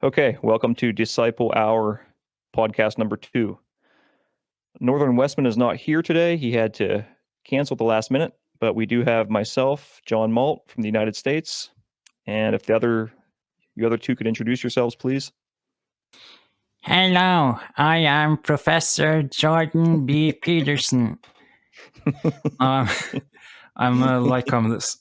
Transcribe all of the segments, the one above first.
Okay, welcome to Disciple Hour podcast number 2. Northern Westman is not here today. He had to cancel at the last minute, but we do have myself, John Malt from the United States. And if you other two could introduce yourselves, please. Hello, I am Professor Jordan B. Peterson. I'm this.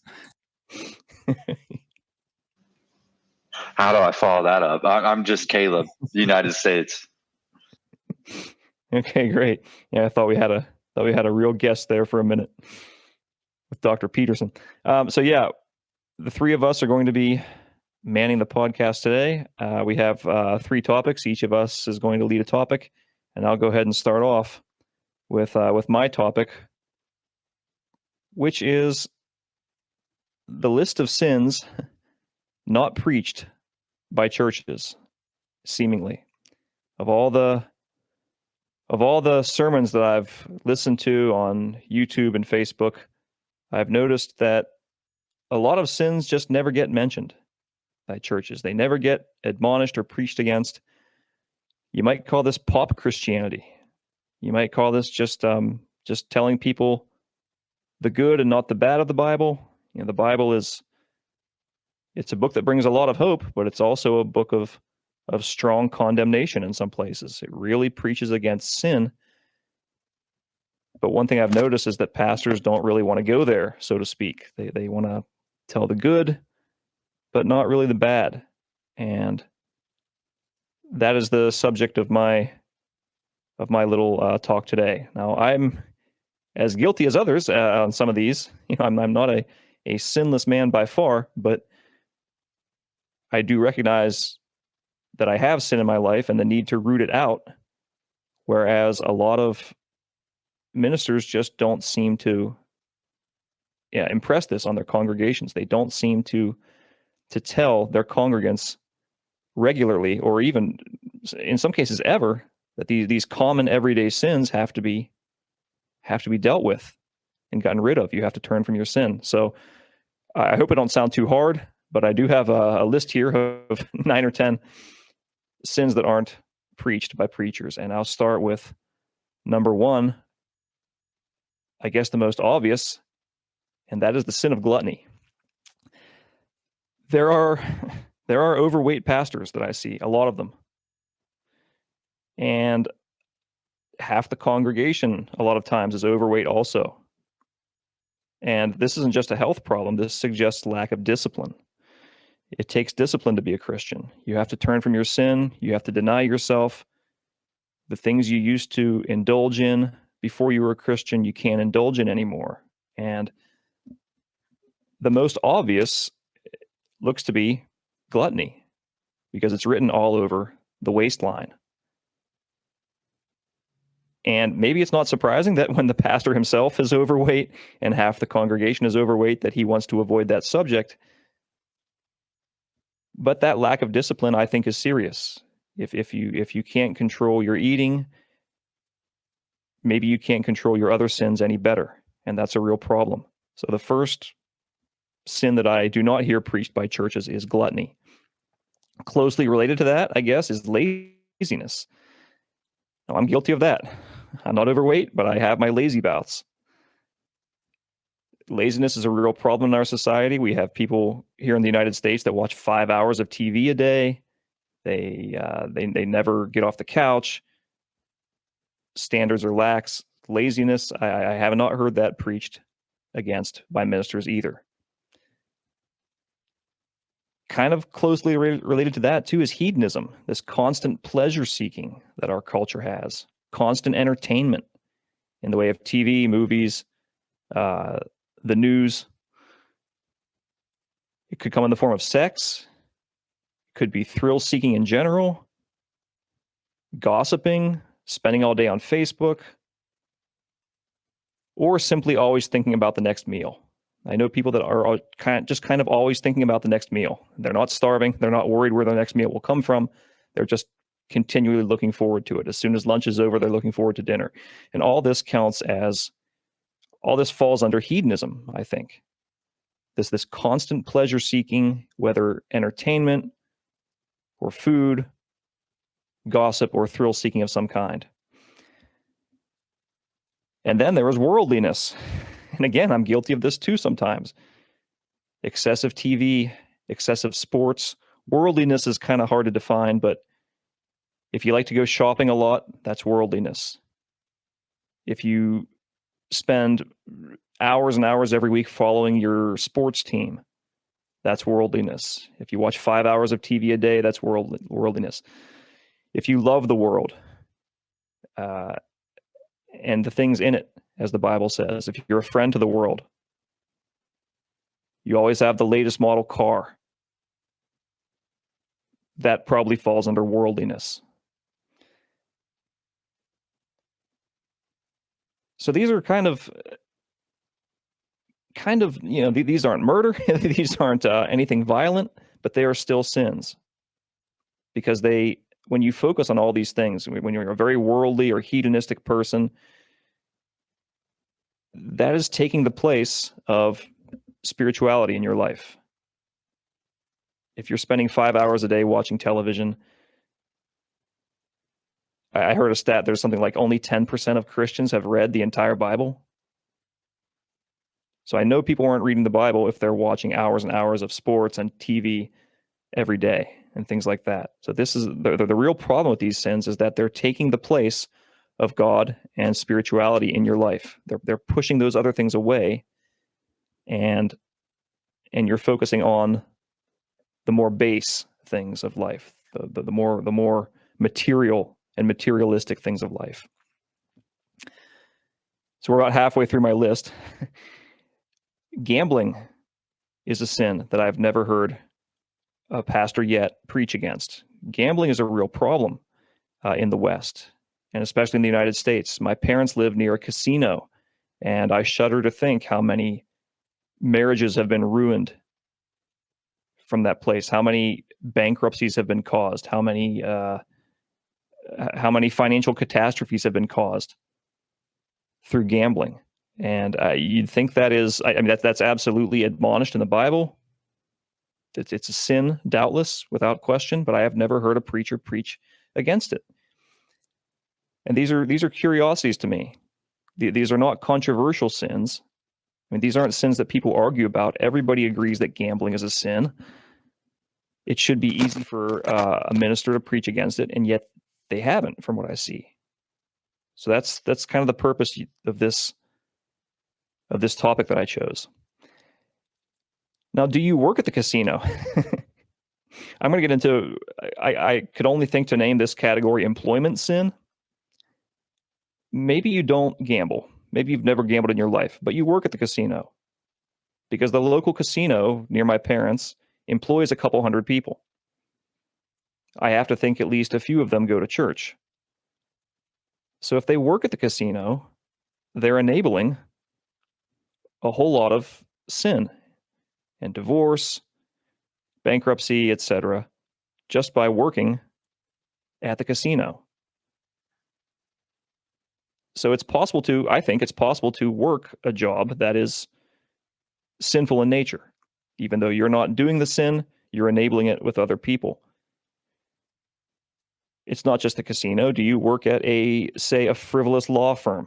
How do I follow that up? I'm just Caleb, United States. Okay, great. Yeah, I thought we had a real guest there for a minute with Dr. Peterson. The three of us are going to be manning the podcast today. We have 3 topics. Each of us is going to lead a topic, and I'll go ahead and start off with my topic, which is the list of sins not preached by churches, seemingly. Of all the sermons that I've listened to on YouTube and Facebook, I've noticed that a lot of sins just never get mentioned by churches. They never get admonished or preached against. You might call this pop Christianity. You might call this just telling people the good and not the bad of the Bible. You know, the Bible it's a book that brings a lot of hope, but it's also a book of strong condemnation in some places. It really preaches against sin. But one thing I've noticed is that pastors don't really want to go there, so to speak. They want to tell the good, but not really the bad. And that is the subject of my little talk today. Now, I'm as guilty as others on some of these. You know, I'm not a sinless man by far, but I do recognize that I have sin in my life and the need to root it out, whereas a lot of ministers just don't seem to impress this on their congregations. They don't seem to tell their congregants regularly, or even in some cases ever, that these common everyday sins have to be dealt with and gotten rid of. You have to turn from your sin. So I hope it don't sound too hard, but I do have a list here of 9 or 10 sins that aren't preached by preachers. And I'll start with number 1, I guess the most obvious, and that is the sin of gluttony. There are overweight pastors that I see, a lot of them. And half the congregation a lot of times is overweight also. And this isn't just a health problem. This suggests lack of discipline. It takes discipline to be a Christian. You have to turn from your sin. You have to deny yourself. The things you used to indulge in before you were a Christian, you can't indulge in anymore. And the most obvious looks to be gluttony, because it's written all over the waistline. And maybe it's not surprising that when the pastor himself is overweight and half the congregation is overweight, that he wants to avoid that subject. But that lack of discipline, I think, is serious. If you can't control your eating, maybe you can't control your other sins any better, and that's a real problem. So the first sin that I do not hear preached by churches is gluttony. Closely related to that, I guess, is laziness. Now, I'm guilty of that. I'm not overweight, but I have my lazy bouts. Laziness is a real problem in our society. We have people here in the United States that watch 5 hours of TV a day. They never get off the couch. Standards are lax. Laziness, I have not heard that preached against by ministers either. Kind of closely related to that too is hedonism, this constant pleasure seeking that our culture has, constant entertainment in the way of TV, movies, the news. It could come in the form of sex. It could be thrill seeking in general, gossiping, spending all day on Facebook, or simply always thinking about the next meal. I know people that are kind of always thinking about the next meal. They're not starving. They're not worried where the next meal will come from. They're just continually looking forward to it. As soon as lunch is over, they're looking forward to dinner. And all this falls under hedonism, I think. This constant pleasure seeking, whether entertainment or food, gossip, or thrill seeking of some kind. And then there was worldliness. And again, I'm guilty of this too sometimes. Excessive TV, excessive sports. Worldliness is kind of hard to define, but if you like to go shopping a lot, that's worldliness. If you spend hours and hours every week following your sports team, that's worldliness. If you watch 5 hours of TV a day, that's worldliness. If you love the world and the things in it, as the Bible says, if you're a friend to the world, you always have the latest model car, that probably falls under worldliness. So these are kind of, these aren't murder, these aren't anything violent, but they are still sins. Because when you focus on all these things, when you're a very worldly or hedonistic person, that is taking the place of spirituality in your life. If you're spending 5 hours a day watching television, I heard a stat, there's something like only 10% of Christians have read the entire Bible. So I know people aren't reading the Bible if they're watching hours and hours of sports and TV every day and things like that. So this is the real problem with these sins, is that they're taking the place of God and spirituality in your life. They're pushing those other things away, and you're focusing on the more base things of life, the more material and materialistic things of life. So we're about halfway through my list. Gambling is a sin that I've never heard a pastor yet preach against. Gambling is a real problem in the West, and especially in the United States. My parents live near a casino, and I shudder to think how many marriages have been ruined from that place, how many bankruptcies have been caused, how many financial catastrophes have been caused through gambling. And you'd think that is, I mean, that's absolutely admonished in the Bible. It's a sin, doubtless, without question, but I have never heard a preacher preach against it. And these are curiosities to me. These are not controversial sins. I mean, these aren't sins that people argue about. Everybody agrees that gambling is a sin. It should be easy for a minister to preach against it, and yet they haven't, from what I see. So that's kind of the purpose of this topic that I chose. Now, do you work at the casino? I'm going to get into, I could only think to name this category employment sin. Maybe you don't gamble. Maybe you've never gambled in your life, but you work at the casino, because the local casino near my parents employs a couple hundred people. I have to think at least a few of them go to church. So if they work at the casino, they're enabling a whole lot of sin and divorce, bankruptcy, etc., just by working at the casino. So I think it's possible to work a job that is sinful in nature. Even though you're not doing the sin, you're enabling it with other people. It's not just the casino. Do you work at a frivolous law firm?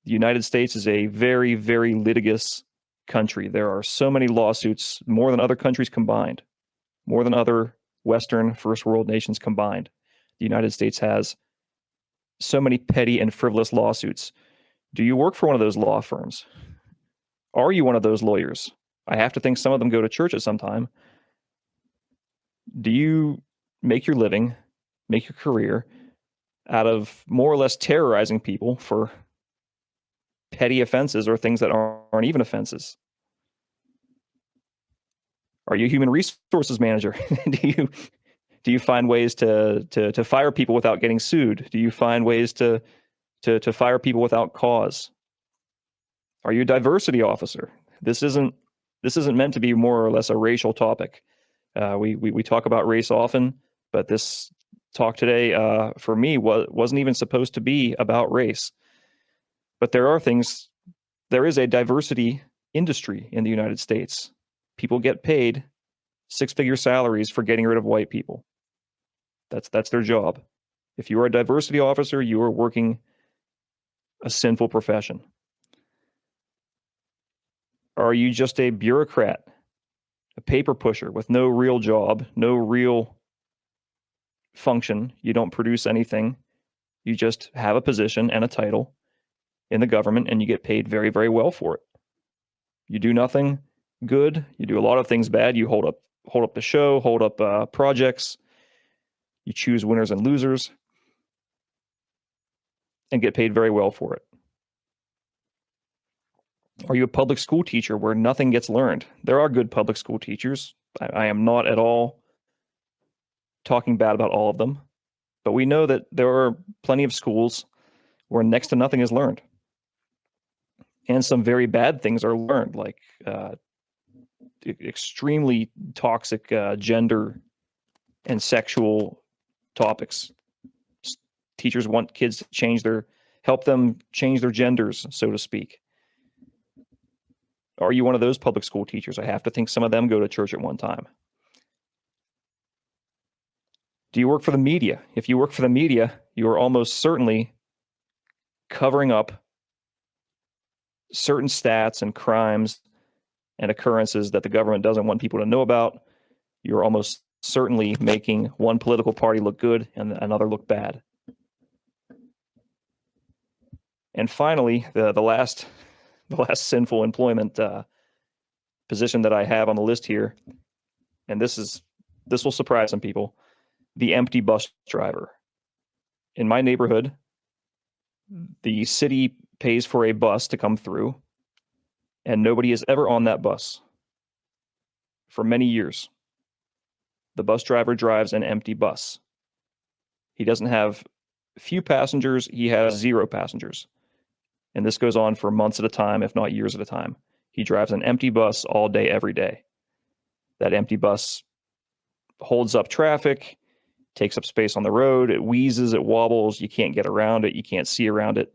The United States is a very, very litigious country. There are so many lawsuits, more than other countries combined, more than other Western first world nations combined. The United States has so many petty and frivolous lawsuits. Do you work for one of those law firms? Are you one of those lawyers? I have to think some of them go to church at some time. Do you make your living, make your career out of more or less terrorizing people for petty offenses or things that aren't even offenses? Are you a human resources manager? Do you find ways to fire people without getting sued? Do you find ways to fire people without cause? Are you a diversity officer? This isn't meant to be more or less a racial topic. We talk about race often, but this talk today, for me, wasn't even supposed to be about race. But there is a diversity industry in the United States. People get paid 6-figure salaries for getting rid of white people. That's their job. If you are a diversity officer, you are working a sinful profession. Are you just a bureaucrat, a paper pusher with no real job, no real function? You don't produce anything. You just have a position and a title in the government, and you get paid very, very well for it. You do nothing good. You do a lot of things bad. You hold up the show, hold up projects. You choose winners and losers, and get paid very well for it. Are you a public school teacher where nothing gets learned? There are good public school teachers. I am not at all talking bad about all of them, but we know that there are plenty of schools where next to nothing is learned. And some very bad things are learned, like extremely toxic gender and sexual topics. Teachers want kids to help them change their genders, so to speak. Are you one of those public school teachers? I have to think some of them go to church at one time. Do you work for the media? If you work for the media, you are almost certainly covering up certain stats and crimes and occurrences that the government doesn't want people to know about. You're almost certainly making one political party look good and another look bad. And finally, the last sinful employment position that I have on the list here, and this will surprise some people, the empty bus driver. In my neighborhood, the city pays for a bus to come through, and nobody is ever on that bus for many years. The bus driver drives an empty bus. He doesn't have few passengers, he has 0 passengers. And this goes on for months at a time, if not years at a time. He drives an empty bus all day, every day. That empty bus holds up traffic, takes up space on the road, it wheezes, it wobbles, you can't get around it, you can't see around it.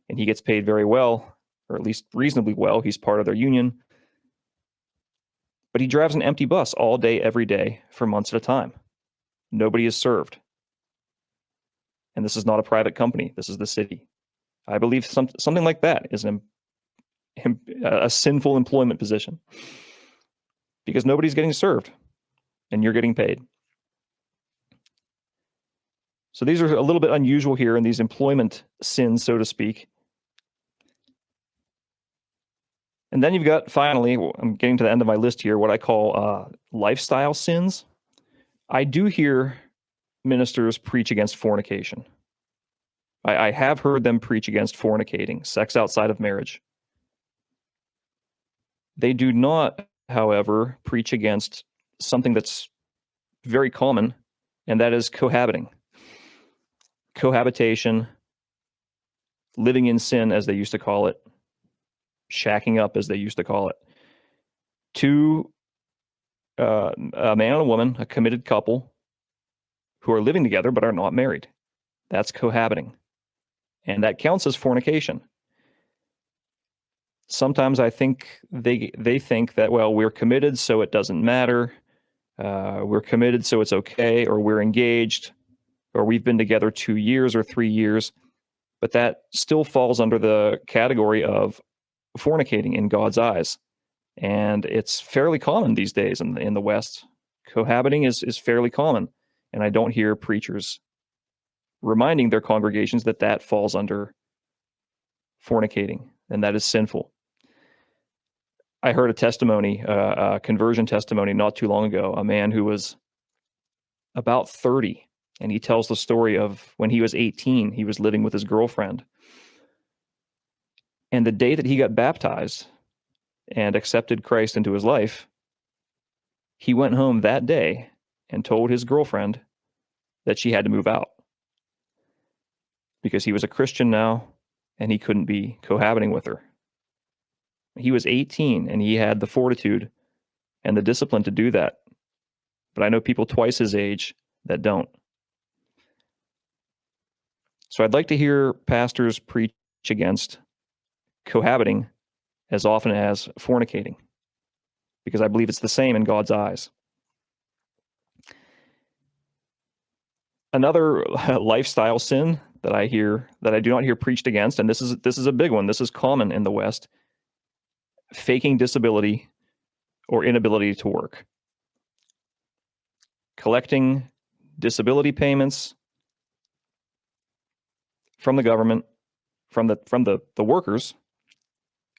And he gets paid very well, or at least reasonably well. He's part of their union. But he drives an empty bus all day, every day, for months at a time. Nobody is served. And this is not a private company. This is the city. I believe something like that is a sinful employment position, because nobody's getting served and you're getting paid. So these are a little bit unusual here in these employment sins, so to speak. And then you've got, finally, I'm getting to the end of my list here, what I call lifestyle sins. I do hear ministers preach against fornication. I have heard them preach against fornicating, sex outside of marriage. They do not, however, preach against something that's very common, and that is cohabiting. Cohabitation, living in sin, as they used to call it, shacking up, as they used to call it. Two, a man and a woman, a committed couple, who are living together but are not married. That's cohabiting. And that counts as fornication. Sometimes I think they think that, well, we're committed, so it doesn't matter. We're committed, so it's okay, or we're engaged, or we've been together 2 years or 3 years. But that still falls under the category of fornicating in God's eyes. And it's fairly common these days in the West. Cohabiting is fairly common. And I don't hear preachers reminding their congregations that that falls under fornicating, and that is sinful. I heard a testimony, a conversion testimony not too long ago, a man who was about 30, and he tells the story of when he was 18, he was living with his girlfriend. And the day that he got baptized and accepted Christ into his life, he went home that day and told his girlfriend that she had to move out, because he was a Christian now and he couldn't be cohabiting with her. He was 18 and he had the fortitude and the discipline to do that. But I know people twice his age that don't. So I'd like to hear pastors preach against cohabiting as often as fornicating, because I believe it's the same in God's eyes. Another lifestyle sin that I do not hear preached against, and this is a big one. This is common in the West: faking disability or inability to work, collecting disability payments from the government, from the workers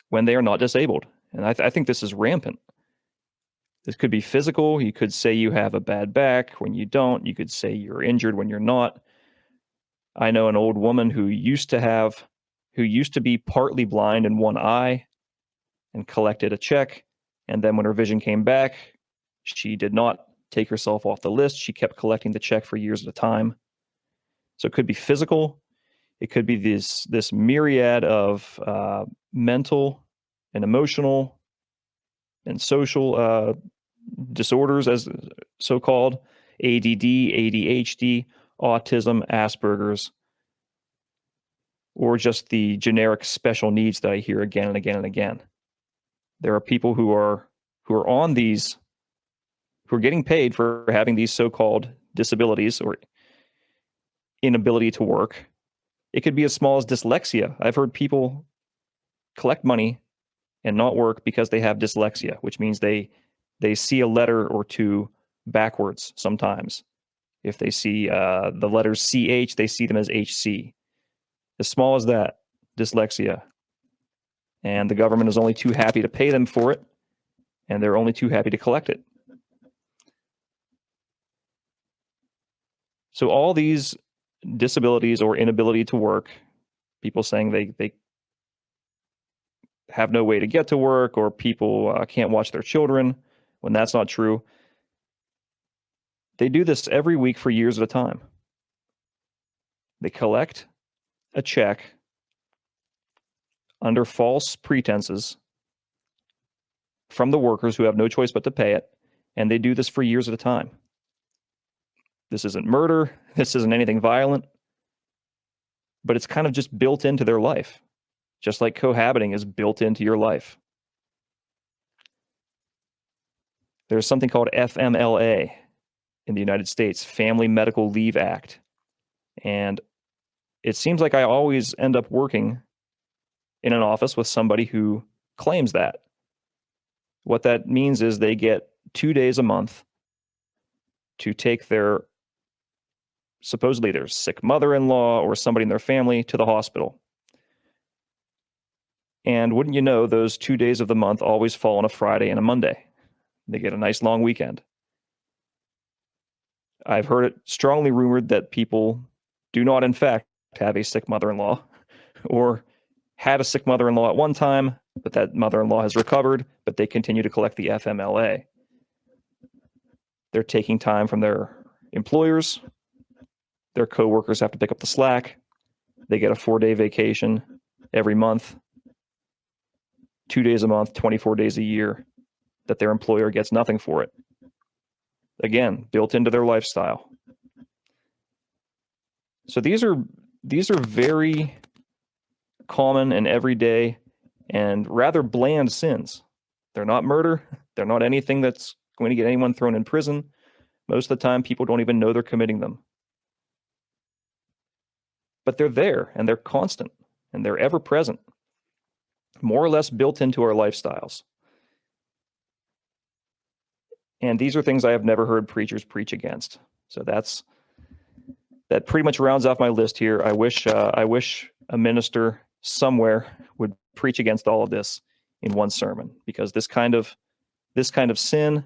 when they are not disabled. And I think this is rampant. This could be physical. You could say you have a bad back when you don't. You could say you're injured when you're not. I know an old woman who used to be partly blind in one eye and collected a check. And then when her vision came back, she did not take herself off the list. She kept collecting the check for years at a time. So it could be physical. It could be this myriad of mental and emotional and social disorders, as so-called ADD, ADHD, autism, Asperger's, or just the generic special needs that I hear again and again and again. There are people who are on these, who are getting paid for having these so-called disabilities or inability to work. It could be as small as dyslexia. I've heard people collect money and not work because they have dyslexia, which means they see a letter or two backwards sometimes. If they see the letters CH, they see them as HC. As small as that, dyslexia. And the government is only too happy to pay them for it, and they're only too happy to collect it. So all these disabilities or inability to work, people saying they have no way to get to work, or people can't watch their children when that's not true. They do this every week for years at a time. They collect a check under false pretenses from the workers who have no choice but to pay it, and they do this for years at a time. This isn't murder. This isn't anything violent, but it's kind of just built into their life, just like cohabiting is built into your life. There's something called FMLA in the United States, Family Medical Leave Act. And it seems like I always end up working in an office with somebody who claims that. What that means is they get 2 days a month to take supposedly their sick mother-in-law or somebody in their family to the hospital. And wouldn't you know, those 2 days of the month always fall on a Friday and a Monday. They get a nice long weekend. I've heard it strongly rumored that people do not, in fact, have a sick mother-in-law, or had a sick mother-in-law at one time, but that mother-in-law has recovered, but they continue to collect the FMLA. They're taking time from their employers. Their coworkers have to pick up the slack. They get a 4-day vacation every month, 2 days a month, 24 days a year, that their employer gets nothing for it. Again, built into their lifestyle. So these are very common and everyday and rather bland sins. They're not murder. They're not anything that's going to get anyone thrown in prison. Most of the time, people don't even know they're committing them. But they're there, and they're constant, and they're ever present, more or less built into our lifestyles. And these are things I have never heard preachers preach against. So that pretty much rounds off my list here. I wish a minister somewhere would preach against all of this in one sermon, because this kind of sin,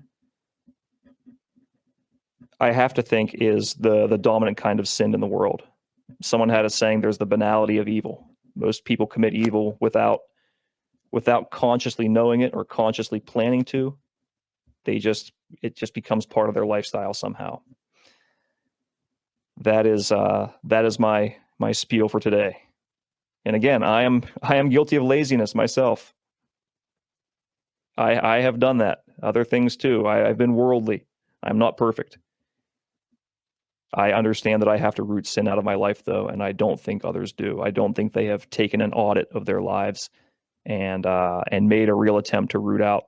I have to think, is the dominant kind of sin in the world. Someone had a saying, there's the banality of evil. Most people commit evil without consciously knowing it or consciously planning to. It just becomes part of their lifestyle somehow. That is my spiel for today. And again, I am guilty of laziness myself. I have done that. Other things too. I've been worldly. I'm not perfect. I understand that I have to root sin out of my life, though, and I don't think others do. I don't think they have taken an audit of their lives and made a real attempt to root out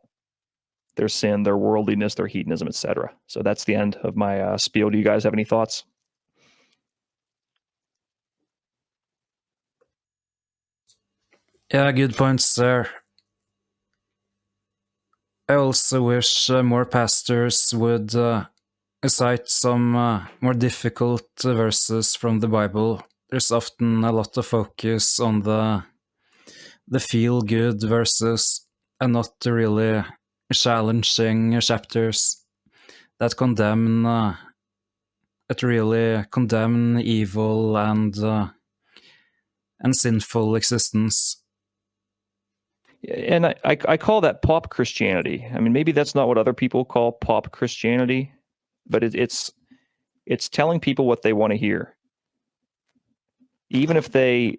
their sin, their worldliness, their hedonism, etc. So that's the end of my spiel. Do you guys have any thoughts? Yeah, good points there. I also wish more pastors would cite some more difficult verses from the Bible. There's often a lot of focus on the feel-good verses and not the really challenging chapters that really condemn evil and sinful existence. And I call that pop Christianity. I mean, maybe that's not what other people call pop Christianity, but it's telling people what they want to hear, even if they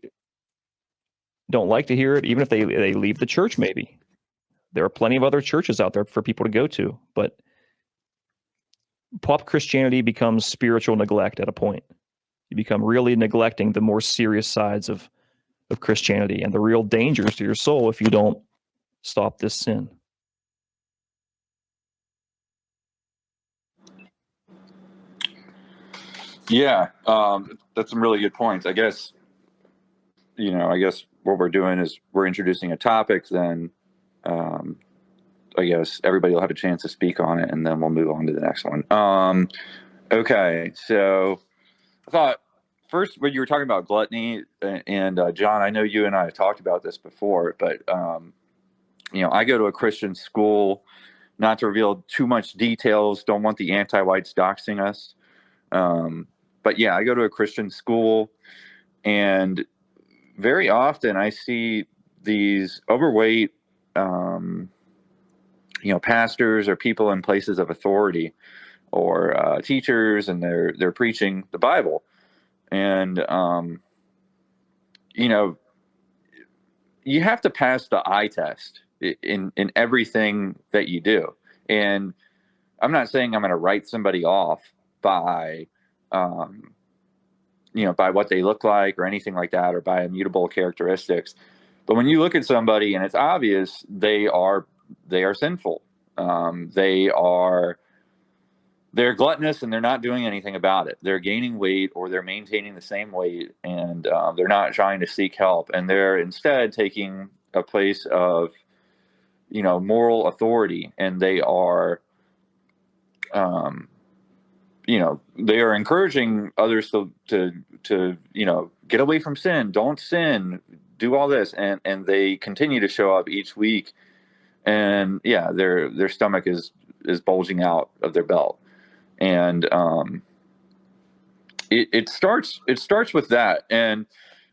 don't like to hear it, even if they leave the church. Maybe there are plenty of other churches out there for people to go to, but pop Christianity becomes spiritual neglect at a point. You become really neglecting the more serious sides of Christianity and the real dangers to your soul if you don't stop this sin. Yeah, that's some really good points. I guess what we're doing is we're introducing a topic, then I guess everybody will have a chance to speak on it, and then we'll move on to the next one. Okay, so I thought first when you were talking about gluttony, and John, I know you and I have talked about this before, but I go to a Christian school. Not to reveal too much details, don't want the anti-whites doxing us. But yeah, I go to a Christian school, and very often I see these overweight, pastors or people in places of authority, or teachers, and they're preaching the Bible, and you have to pass the eye test in everything that you do. And I'm not saying I'm going to write somebody off by by what they look like or anything like that, or by immutable characteristics. But when you look at somebody and it's obvious they are sinful, they're gluttonous and they're not doing anything about it. They're gaining weight or they're maintaining the same weight, and they're not trying to seek help, and they're instead taking a place of moral authority, and they are they are encouraging others to get away from sin, don't sin, do all this, and they continue to show up each week, and their stomach is bulging out of their belt, and it starts with that. And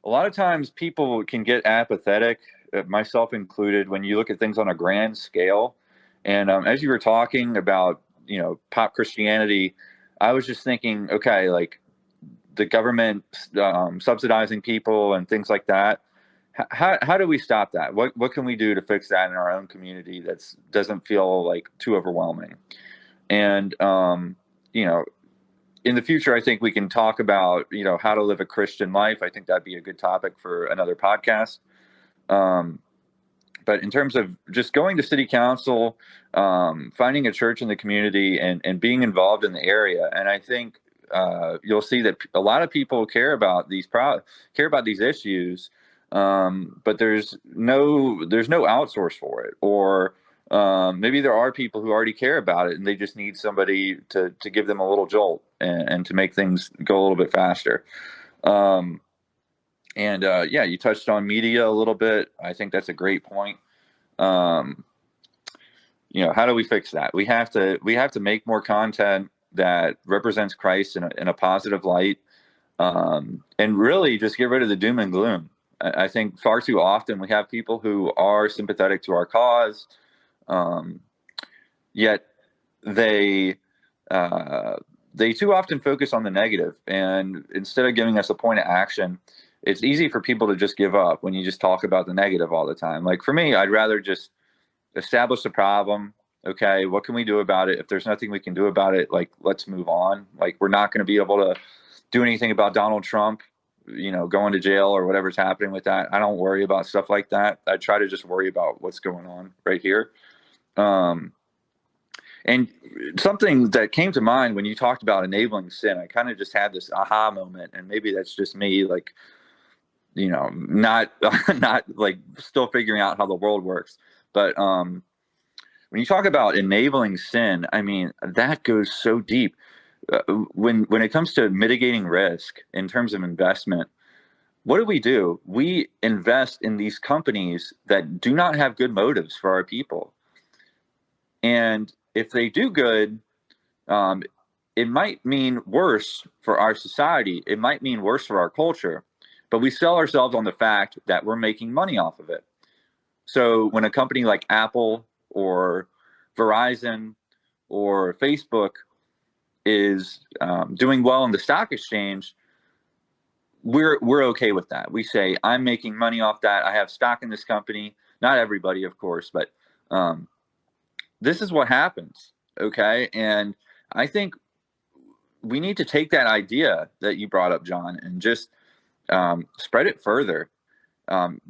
a lot of times people can get apathetic, myself included, when you look at things on a grand scale. And as you were talking about pop Christianity, I was just thinking, okay, like the government subsidizing people and things like that. How do we stop that? What can we do to fix that in our own community that doesn't feel like too overwhelming? And in the future, I think we can talk about how to live a Christian life. I think that'd be a good topic for another podcast. But in terms of just going to city council, finding a church in the community, and being involved in the area, and I think you'll see that a lot of people care about these issues, but there's no outsource for it, or maybe there are people who already care about it, and they just need somebody to give them a little jolt, and to make things go a little bit faster. You touched on media a little bit. I think that's a great point. How do we fix that? We have to make more content that represents Christ in a positive light, and really just get rid of the doom and gloom. I think far too often we have people who are sympathetic to our cause, yet they too often focus on the negative, and instead of giving us a point of action, it's easy for people to just give up when you just talk about the negative all the time. Like for me, I'd rather just establish the problem. Okay, what can we do about it? If there's nothing we can do about it, like, let's move on. Like, we're not going to be able to do anything about Donald Trump, going to jail or whatever's happening with that. I don't worry about stuff like that. I try to just worry about what's going on right here. And something that came to mind when you talked about enabling sin, I kind of just had this aha moment, and maybe that's just me. Like, not not like still figuring out how the world works. But when you talk about enabling sin, I mean, that goes so deep. When it comes to mitigating risk in terms of investment, what do? We invest in these companies that do not have good motives for our people. And if they do good, it might mean worse for our society. It might mean worse for our culture. But we sell ourselves on the fact that we're making money off of it. So when a company like Apple or Verizon or Facebook is doing well in the stock exchange, we're okay with that. We say, I'm making money off that. I have stock in this company. Not everybody, of course, but this is what happens. Okay. And I think we need to take that idea that you brought up, John, and just spread it further.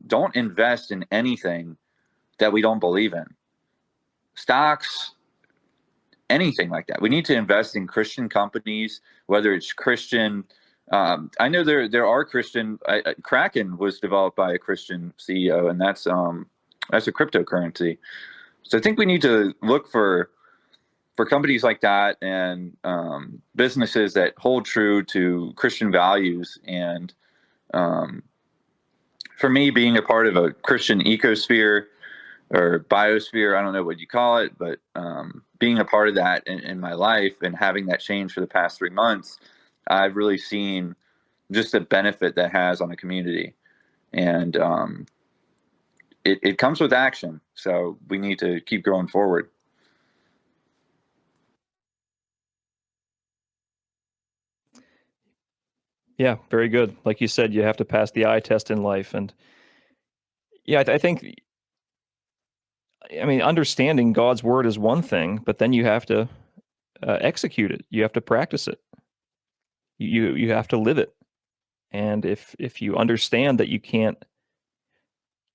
Don't invest in anything that we don't believe in. Stocks, anything like that. We need to invest in Christian companies, whether it's Christian. I know there are Christian. Kraken was developed by a Christian CEO, and that's a cryptocurrency. So I think we need to look for companies like that and businesses that hold true to Christian values. And for me, being a part of a Christian ecosphere or biosphere, I don't know what you call it, but being a part of that in my life and having that change for the past 3 months, I've really seen just the benefit that has on a community. And it comes with action. So we need to keep going forward. Yeah, very good. Like you said, you have to pass the eye test in life. And yeah, I think, I mean, understanding God's word is one thing, but then you have to execute it. You have to practice it. You have to live it. And if you understand that you can't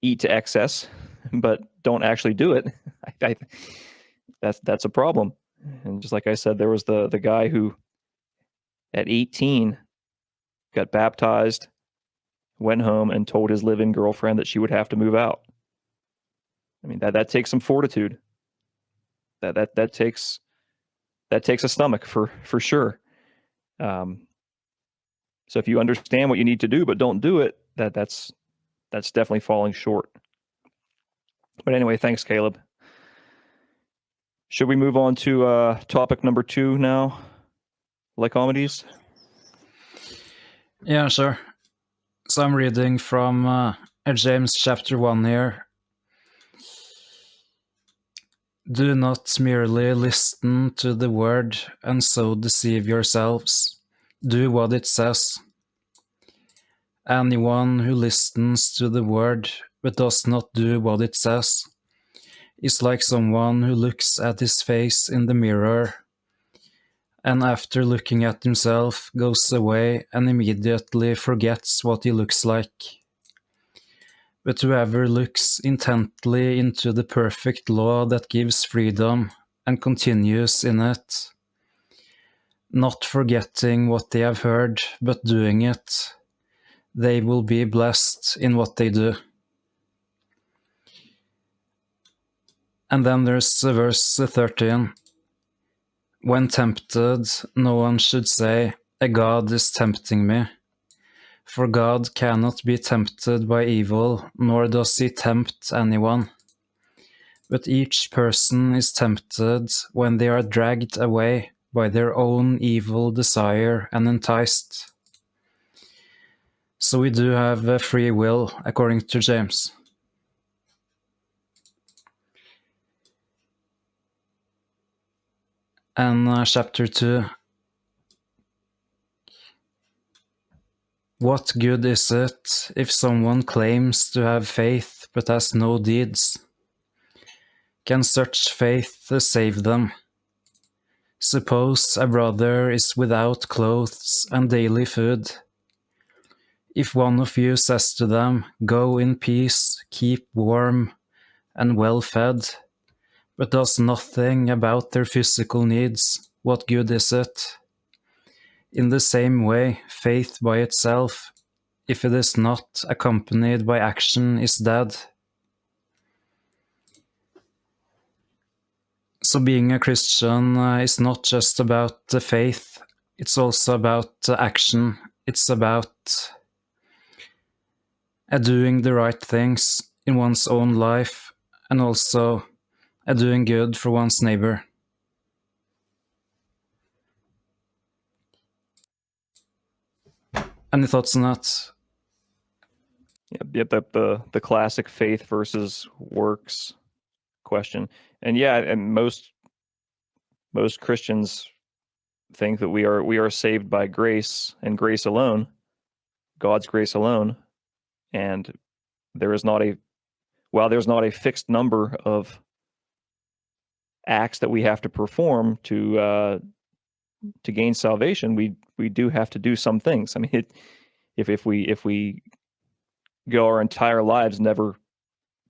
eat to excess, but don't actually do it, that's a problem. And just like I said, there was the guy who at 18 got baptized, went home, and told his live-in girlfriend that she would have to move out. I mean, that takes some fortitude. That takes a stomach for sure. So if you understand what you need to do but don't do it, that's definitely falling short. But anyway, thanks, Caleb. Should we move on to topic number 2 now? Lycomedes? Yeah, sure. So I'm reading from James chapter 1 here. Do not merely listen to the word and so deceive yourselves. Do what it says. Anyone who listens to the word but does not do what it says is like someone who looks at his face in the mirror and after looking at himself goes away and immediately forgets what he looks like. But whoever looks intently into the perfect law that gives freedom and continues in it, not forgetting what they have heard, but doing it, they will be blessed in what they do. And then there's verse 13. When tempted, no one should say, "A God is tempting me." For God cannot be tempted by evil, nor does he tempt anyone. But each person is tempted when they are dragged away by their own evil desire and enticed. So we do have a free will, according to James. And chapter 2. What good is it if someone claims to have faith but has no deeds? Can such faith save them? Suppose a brother is without clothes and daily food. If one of you says to them, "Go in peace, keep warm and well fed," but does nothing about their physical needs, what good is it? In the same way, faith by itself, if it is not accompanied by action, is dead. So being a Christian is not just about the faith, it's also about action. It's about doing the right things in one's own life and also doing good for one's neighbor. Any thoughts on that? Yep, the classic faith versus works question. And yeah, and most Christians think that we are saved by grace and grace alone, God's grace alone, and there's not a fixed number of acts that we have to perform to gain salvation. We do have to do some things. I mean, if we go our entire lives never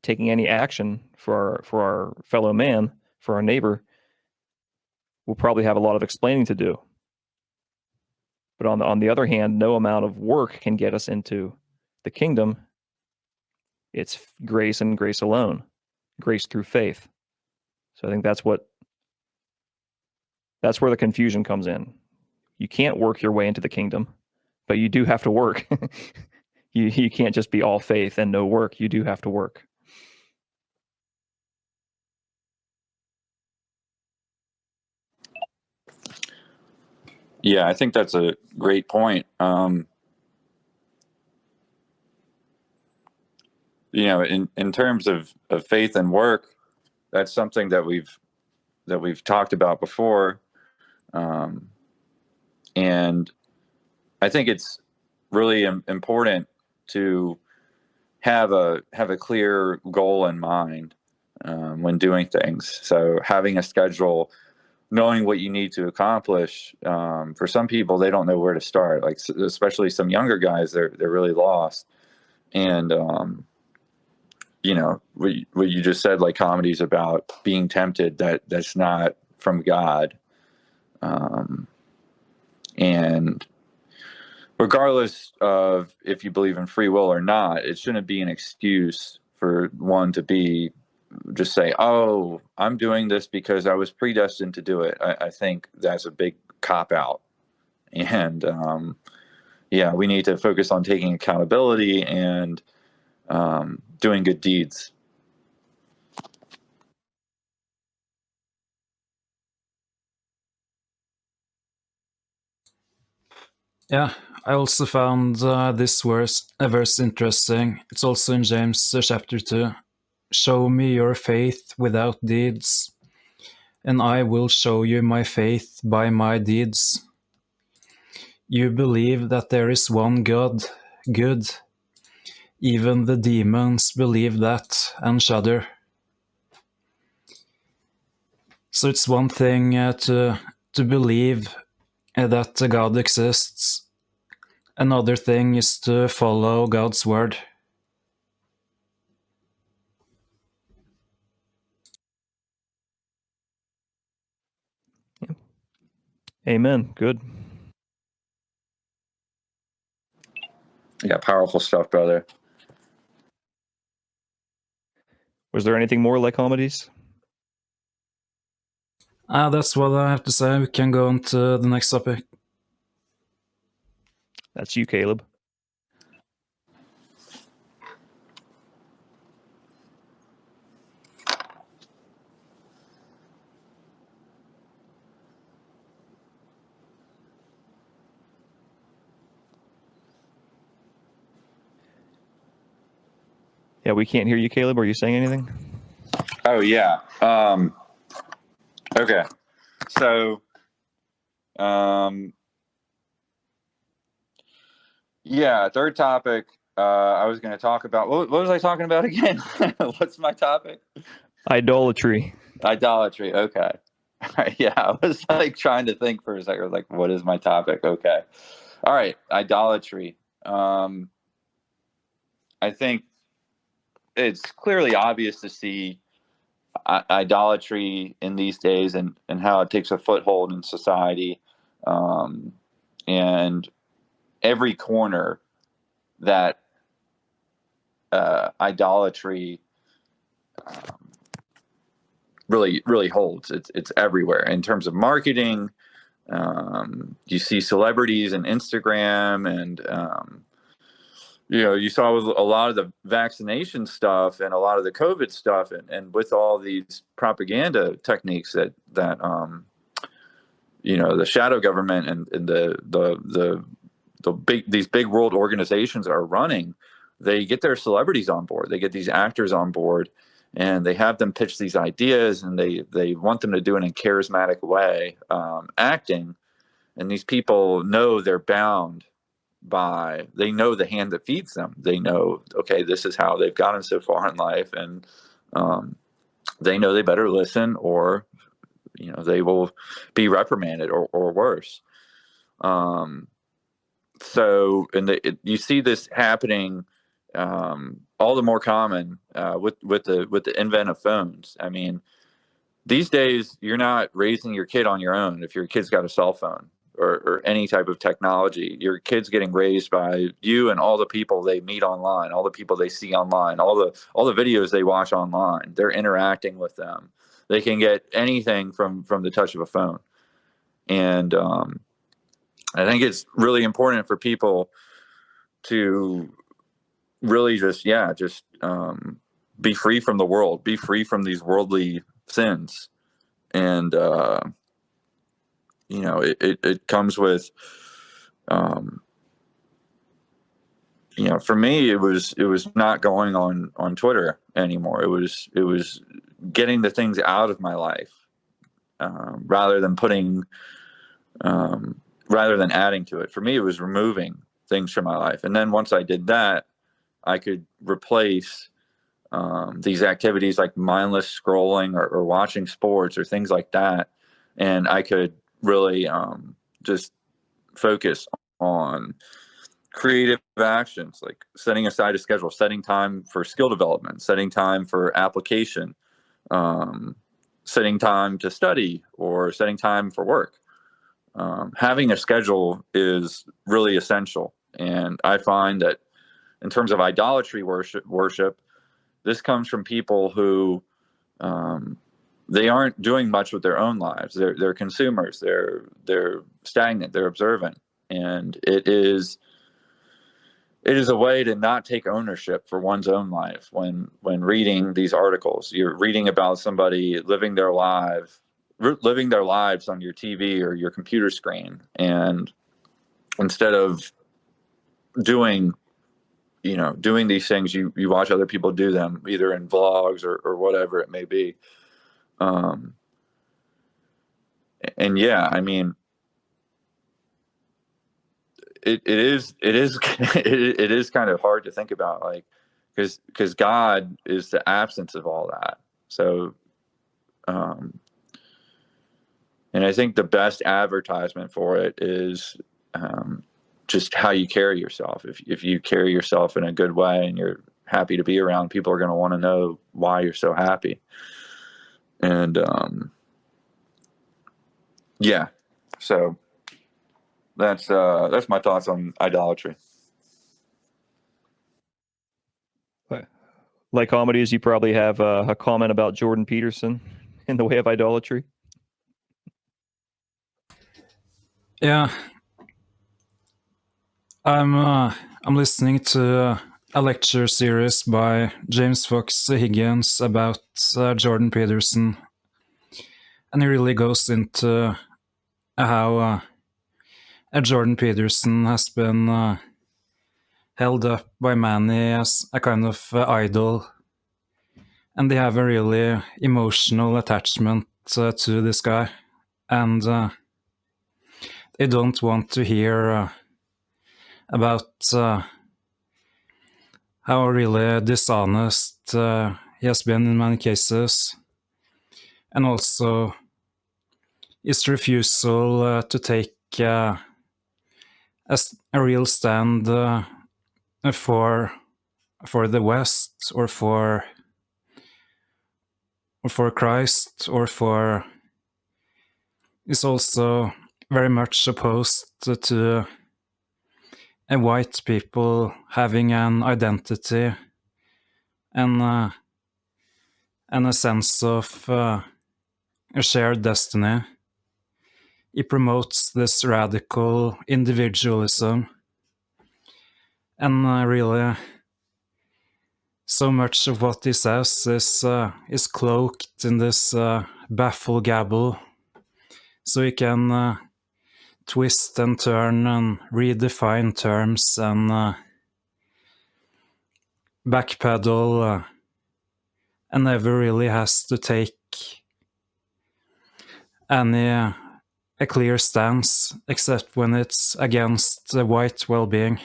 taking any action for our fellow man, for our neighbor, we'll probably have a lot of explaining to do. But on the other hand, no amount of work can get us into the kingdom. It's grace and grace alone, grace through faith. So I think that's where the confusion comes in. You can't work your way into the kingdom, but you do have to work. You can't just be all faith and no work. You do have to work. Yeah, I think that's a great point. In terms of faith and work, that's something that we've talked about before, and I think it's really important to have a clear goal in mind when doing things. So having a schedule, knowing what you need to accomplish. For some people, they don't know where to start. Like especially some younger guys, they're really lost. And what you just said, like comedy's about being tempted, that's not from God. And regardless of if you believe in free will or not, it shouldn't be an excuse for one to be just say, oh, I'm doing this because I was predestined to do it. I think that's a big cop out. And we need to focus on taking accountability and doing good deeds. Yeah, I also found this verse interesting. It's also in James chapter 2. Show me your faith without deeds, and I will show you my faith by my deeds. You believe that there is one God, good. Even the demons believe that and shudder. So it's one thing to believe that God exists. Another thing is to follow God's word. Amen. Good. Yeah, powerful stuff, brother. Was there anything more like comedies? That's what I have to say. We can go on to the next topic. That's you, Caleb. Yeah, we can't hear you, Caleb. Are you saying anything? Oh, yeah. Okay. So, third topic. I was going to talk about, what was I talking about again? What's my topic? Idolatry. Idolatry. Okay. All right. Yeah. I was like trying to think for a second. I was like, what is my topic? Okay. All right. Idolatry. I think it's clearly obvious to see idolatry in these days and how it takes a foothold in society. And every corner that idolatry really holds. It's everywhere in terms of marketing. You see celebrities and Instagram, and you saw with a lot of the vaccination stuff and a lot of the COVID stuff, and with all these propaganda techniques that the shadow government and these big world organizations are running. They get their celebrities on board. They get these actors on board, and they have them pitch these ideas, and they want them to do it in a charismatic way, acting. And these people know they're bound they know the hand that feeds them. They know, okay, this is how they've gotten so far in life, and they know they better listen, or they will be reprimanded or worse. So, you see this happening all the more common with the advent of phones. I mean, these days you're not raising your kid on your own if your kid's got a cell phone or any type of technology. Your kid's getting raised by you and all the people they meet online, all the people they see online, all the videos they watch online. They're interacting with them. They can get anything from the touch of a phone. And I think it's really important for people to really just be free from the world, be free from these worldly sins. And it comes with for me, it was not going on Twitter anymore. It was getting the things out of my life, rather than adding to it. For me, it was removing things from my life. And then once I did that, I could replace these activities like mindless scrolling or watching sports or things like that. And I could really just focus on creative actions, like setting aside a schedule, setting time for skill development, setting time for application, setting time to study, or setting time for work. Having a schedule is really essential. And I find that in terms of idolatry worship, this comes from people who they aren't doing much with their own lives. They're consumers. They're stagnant. They're observant, and it is a way to not take ownership for one's own life. When reading these articles, you're reading about somebody living their lives on your TV or your computer screen, and instead of doing these things, you watch other people do them, either in vlogs or whatever it may be. And yeah, I mean, it is it is kind of hard to think about, like, because God is the absence of all that. So, and I think the best advertisement for it is just how you carry yourself. If you carry yourself in a good way and you're happy to be around, people are going to want to know why you're so happy. And yeah, so that's my thoughts on idolatry. Like comedies, you probably have a comment about Jordan Peterson in the way of idolatry. Yeah, I'm listening to a lecture series by James Fox Higgins about Jordan Peterson, and he really goes into how Jordan Peterson has been held up by many as a kind of idol, and they have a really emotional attachment to this guy, and they don't want to hear about how really dishonest he has been in many cases, and also his refusal to take a real stand for the West, or for Christ, or for is also very much opposed to white people having an identity and a sense of a shared destiny. He promotes this radical individualism, and really, so much of what he says is cloaked in this baffle gabble, so he can twist and turn and redefine terms and backpedal, and never really has to take any a clear stance except when it's against the white well-being.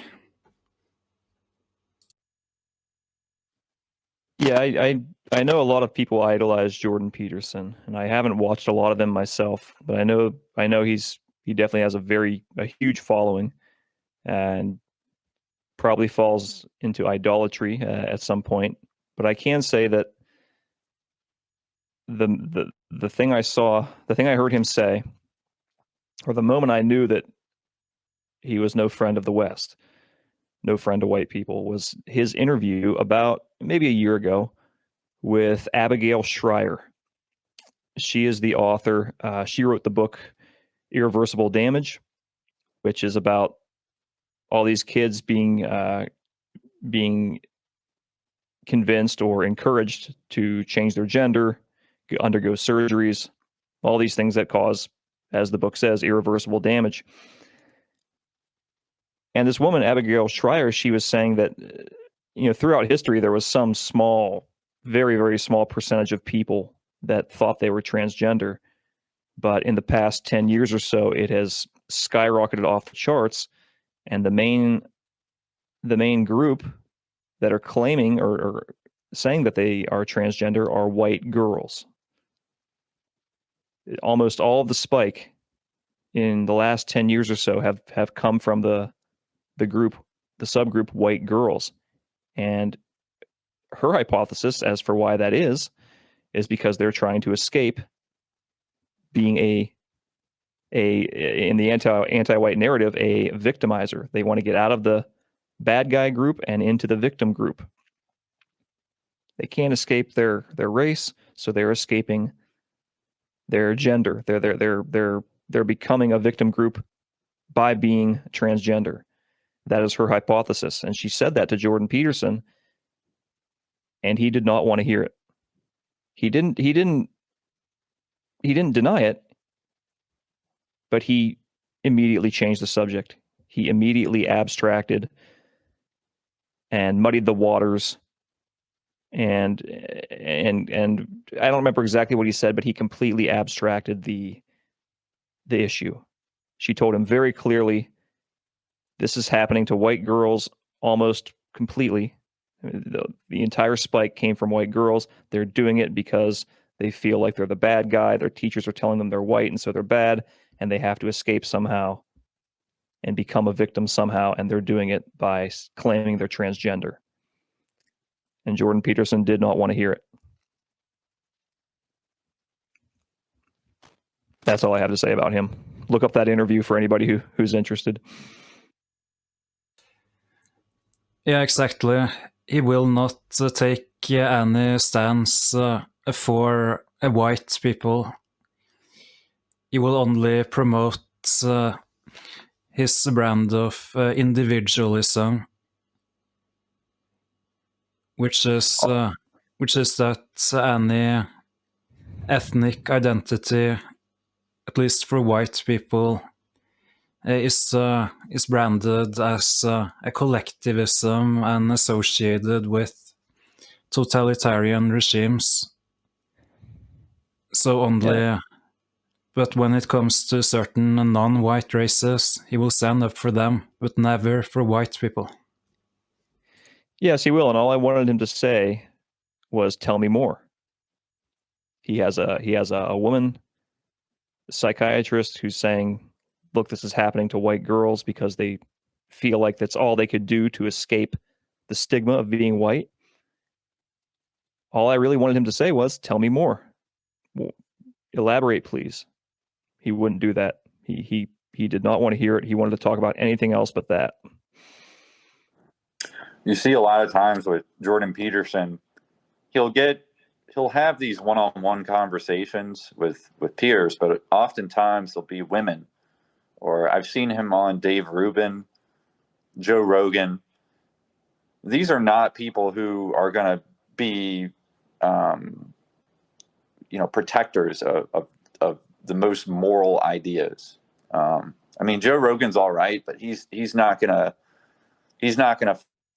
Yeah, I know a lot of people idolize Jordan Peterson, and I haven't watched a lot of them myself, but I know he definitely has a huge following, and probably falls into idolatry at some point. But I can say that the thing I heard him say, or the moment I knew that he was no friend of the West, no friend of white people, was his interview about maybe a year ago with Abigail Schreier. She is the author. She wrote the book Irreversible Damage, which is about all these kids being convinced or encouraged to change their gender, undergo surgeries, all these things that cause, as the book says, irreversible damage. And this woman, Abigail Schreier, she was saying that, throughout history, there was some small, very, very small percentage of people that thought they were transgender. But in the past 10 years or so, it has skyrocketed off the charts. And the main group that are claiming or saying that they are transgender are white girls. Almost all of the spike in the last 10 years or so have come from the subgroup white girls. And her hypothesis as for why that is because they're trying to escape being in the anti-white narrative, a victimizer. They want to get out of the bad guy group and into the victim group. They can't escape their race, so they're escaping their gender. They're becoming a victim group by being transgender. That is her hypothesis, and she said that to Jordan Peterson, and he did not want to hear it. He didn't deny it, but he immediately changed the subject. He immediately abstracted and muddied the waters, and I don't remember exactly what he said, but he completely abstracted the issue. She told him very clearly, this is happening to white girls almost completely. The entire spike came from white girls. They're doing it because they feel like they're the bad guy. Their teachers are telling them they're white and so they're bad, and they have to escape somehow and become a victim somehow, and they're doing it by claiming they're transgender. And Jordan Peterson did not want to hear it. That's all I have to say about him. Look up that interview for anybody who's interested. Yeah, exactly. He will not take any stance for white people. He will only promote his brand of individualism, which is that any ethnic identity, at least for white people, is branded as a collectivism and associated with totalitarian regimes. So only, but when it comes to certain non-white races, he will stand up for them, but never for white people. Yes, he will. And all I wanted him to say was, "Tell me more." He has a woman psychiatrist who's saying, look, this is happening to white girls because they feel like that's all they could do to escape the stigma of being white. All I really wanted him to say was, tell me more. Elaborate, please. He wouldn't do that. He did not want to hear it. He wanted to talk about anything else but that. you see a lot of times with Jordan Peterson, he'll have these one-on-one conversations with peers, but oftentimes they'll be women. Or I've seen him on Dave Rubin, Joe Rogan. These are not people who are going to be, protectors of the most moral ideas. I mean, Joe Rogan's all right, but he's not gonna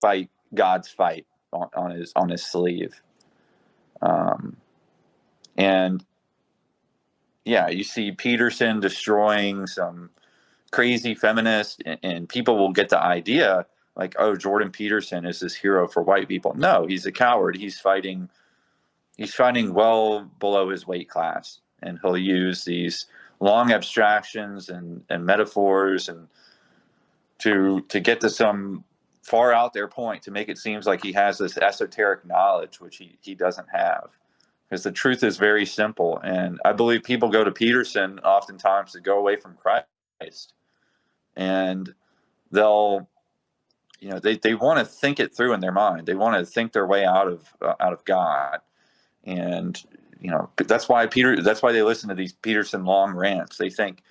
fight God's fight on his sleeve. And yeah, you see Peterson destroying some crazy feminist, and people will get the idea like, oh, Jordan Peterson is this hero for white people. No, he's a coward. He's fighting well below his weight class, and he'll use these long abstractions and metaphors and to get to some far out there point to make it seems like he has this esoteric knowledge, which he doesn't have. Because the truth is very simple. And I believe people go to Peterson oftentimes to go away from Christ. And they'll, they want to think it through in their mind. They want to think their way out of God. And, that's why they listen to these Peterson long rants. They think,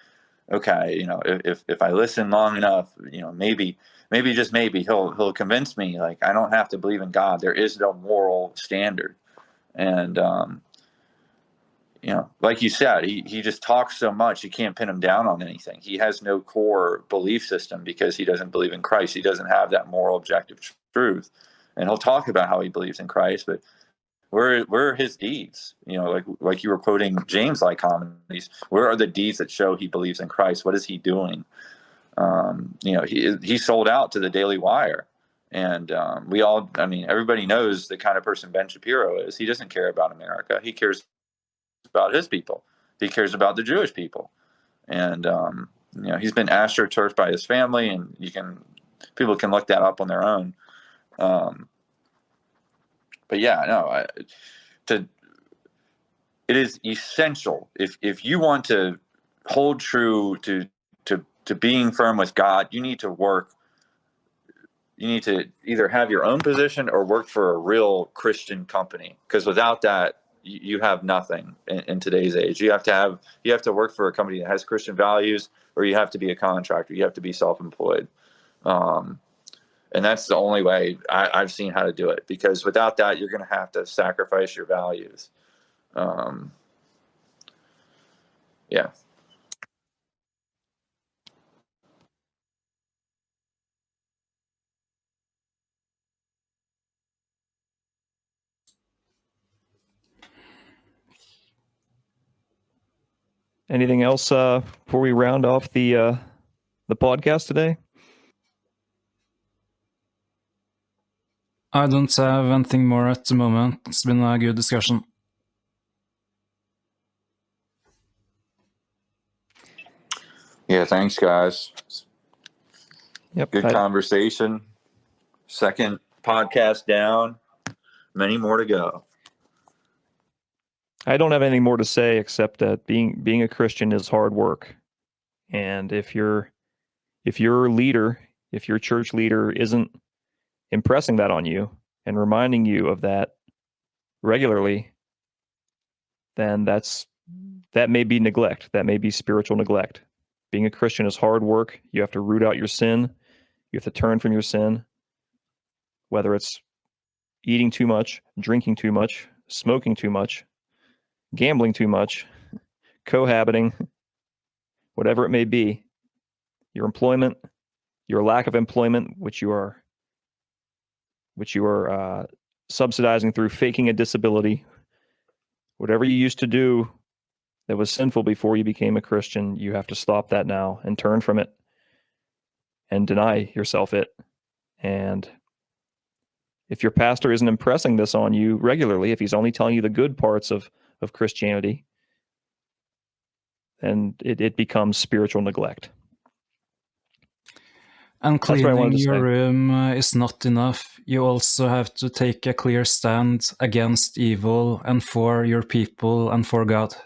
okay, if I listen long enough, maybe just maybe he'll convince me, like, I don't have to believe in God. There is no moral standard. And, like you said, he just talks so much, you can't pin him down on anything. He has no core belief system because he doesn't believe in Christ. He doesn't have that moral objective truth. And he'll talk about how he believes in Christ, but where are his deeds? Like you were quoting James like comedies. Where are the deeds that show he believes in Christ? What is he doing? He sold out to the Daily Wire. And everybody knows the kind of person Ben Shapiro is. He doesn't care about America. He cares about his people. He cares about the Jewish people. And, he's been astroturfed by his family, and people can look that up on their own. But yeah, no, it is essential if you want to hold true to being firm with God, you need to work. You need to either have your own position or work for a real Christian company, because without that, you have nothing in today's age. You have to work for a company that has Christian values, or you have to be a contractor. You have to be self-employed. And that's the only way I've seen how to do it, because without that, you're going to have to sacrifice your values. Yeah. Anything else before we round off the podcast today? I don't have anything more at the moment. It's been a good discussion. Yeah, thanks, guys. Yep. Good conversation. Second podcast down. Many more to go. I don't have anything more to say except that being a Christian is hard work. And if your leader, if your church leader isn't impressing that on you and reminding you of that regularly, then that may be neglect. That may be spiritual neglect. Being a Christian is hard work. You have to root out your sin. You have to turn from your sin, whether it's eating too much, drinking too much, smoking too much, gambling too much, cohabiting, whatever it may be. Your employment, your lack of employment, which you are subsidizing through faking a disability, whatever you used to do that was sinful before you became a Christian, you have to stop that now and turn from it and deny yourself it. And if your pastor isn't impressing this on you regularly, if he's only telling you the good parts of Christianity, then it becomes spiritual neglect. And cleaning your room is not enough. You also have to take a clear stand against evil and for your people and for God.